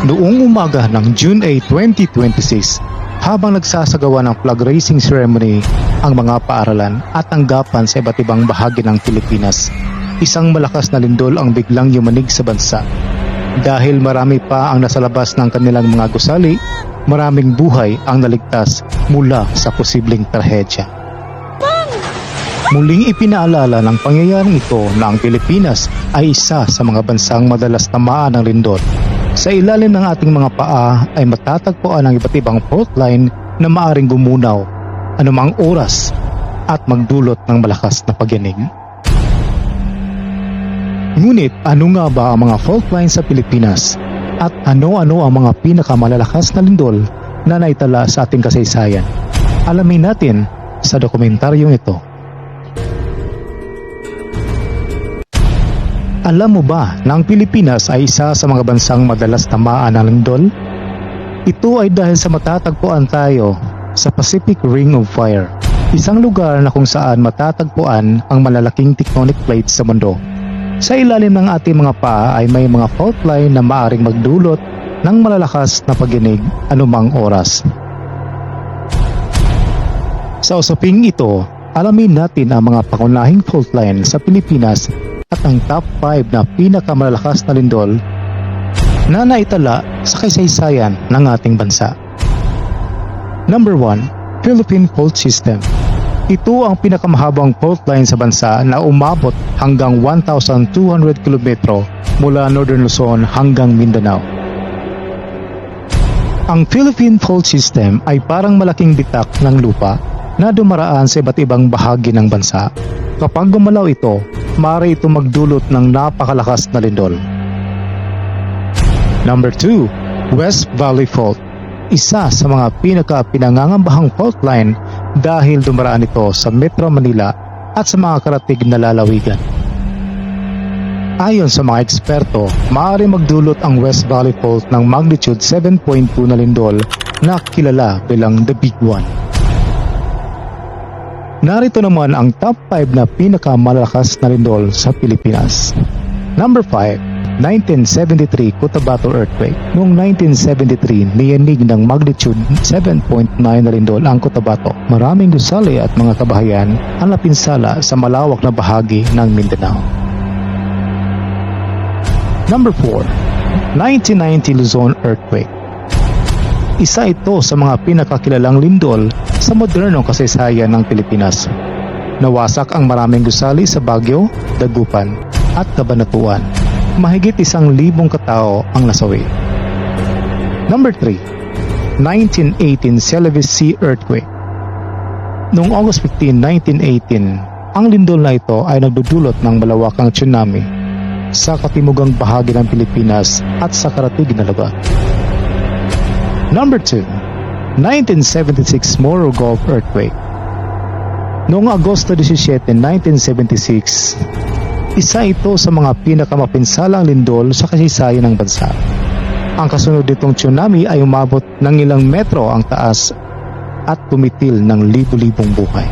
Noong umaga ng June 8, 2026, habang nagsasagawa ng flag raising ceremony ang mga paaralan at tanggapan sa iba't ibang bahagi ng Pilipinas, isang malakas na lindol ang biglang yumanig sa bansa. Dahil marami pa ang nasa labas ng kanilang mga gusali, maraming buhay ang naligtas mula sa posibleng trahedya. Muling ipinaalala ng pangyayaring ito na ang Pilipinas ay isa sa mga bansang madalas tamaan ng lindol. Sa ilalim ng ating mga paa ay matatagpuan ang iba't ibang fault line na maaring gumunaw anumang oras at magdulot ng malakas na pagyanig. Ngunit ano nga ba ang mga fault line sa Pilipinas at ano-ano ang mga pinakamalalakas na lindol na naitala sa ating kasaysayan? Alamin natin sa dokumentaryong ito. Alam mo ba na ang Pilipinas ay isa sa mga bansang madalas tamaan ng lindol? Ito ay dahil sa matatagpuan tayo sa Pacific Ring of Fire, isang lugar na kung saan matatagpuan ang malalaking tectonic plates sa mundo. Sa ilalim ng ating mga paa ay may mga fault line na maaring magdulot ng malalakas na pagyanig anumang oras. Sa usaping ito, alamin natin ang mga pangunahing fault line sa Pilipinas at ang top 5 na pinakamalalakas na lindol na naitala sa kasaysayan ng ating bansa. Number 1, Philippine Fault System. Ito ang pinakamahabang fault line sa bansa na umabot hanggang 1,200 km mula Northern Luzon hanggang Mindanao. Ang Philippine Fault System ay parang malaking bitak ng lupa na dumaraan sa iba't ibang bahagi ng bansa. Kapag gumalaw ito, maaari ito magdulot ng napakalakas na lindol. Number 2, West Valley Fault. Isa sa mga pinangangambahang fault line dahil dumaraan ito sa Metro Manila at sa mga karatig na lalawigan. Ayon sa mga eksperto, maaari magdulot ang West Valley Fault ng magnitude 7.2 na lindol na kilala bilang The Big One. Narito naman ang top 5 na pinakamalalakas na lindol sa Pilipinas. Number 5, 1973 Cotabato Earthquake. Noong 1973, niyanig ng magnitude 7.9 na lindol ang Cotabato. Maraming gusali at mga kabahayan ang napinsala sa malawak na bahagi ng Mindanao. Number 4, 1990 Luzon Earthquake. Isa ito sa mga pinakakilalang lindol sa modernong kasaysayan ng Pilipinas. Nawasak ang maraming gusali sa Baguio, Dagupan at Cabanatuan. Mahigit 1,000 katao ang nasawi. Number 3, 1918 Celebes Sea Earthquake. Noong August 15, 1918, ang lindol na ito ay nagdudulot ng malawakang tsunami sa katimugang bahagi ng Pilipinas at sa karatig na lugar. Number 2, 1976 Moro Gulf Earthquake. Noong Agosto 17, 1976, isa ito sa mga pinakamapinsalang lindol sa kasaysayan ng bansa. Ang kasunod nitong tsunami ay umabot ng ilang metro ang taas at tumitil ng libu-libong buhay.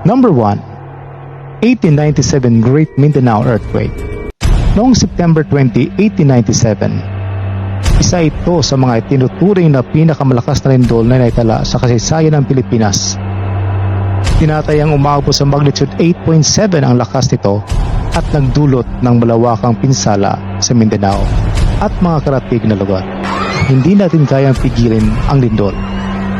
Number 1, 1897 Great Mindanao Earthquake. Noong September 20, 1897, isa ito sa mga itinuturing na pinakamalakas na lindol na naitala sa kasaysayan ng Pilipinas. Tinatayang umabot sa magnitude 8.7 ang lakas nito at nagdulot ng malawakang pinsala sa Mindanao at mga karatig na lugar. Hindi natin kayang pigilin ang lindol,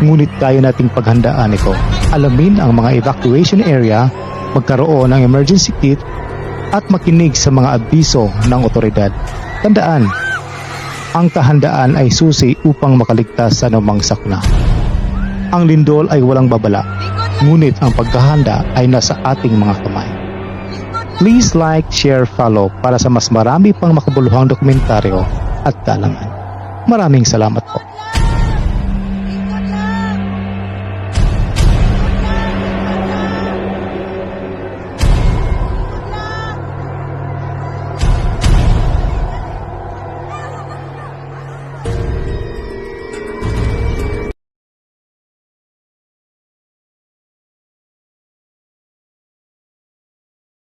ngunit kaya nating paghandaan ito. Alamin ang mga evacuation area, magkaroon ng emergency kit at makinig sa mga abiso ng otoridad. Tandaan, ang kahandaan ay susi upang makaligtas sa anumang sakuna. Ang lindol ay walang babala, ngunit ang pagkahanda ay nasa ating mga kamay. Please like, share, follow para sa mas marami pang makabuluhang dokumentaryo at kaalaman. Maraming salamat po.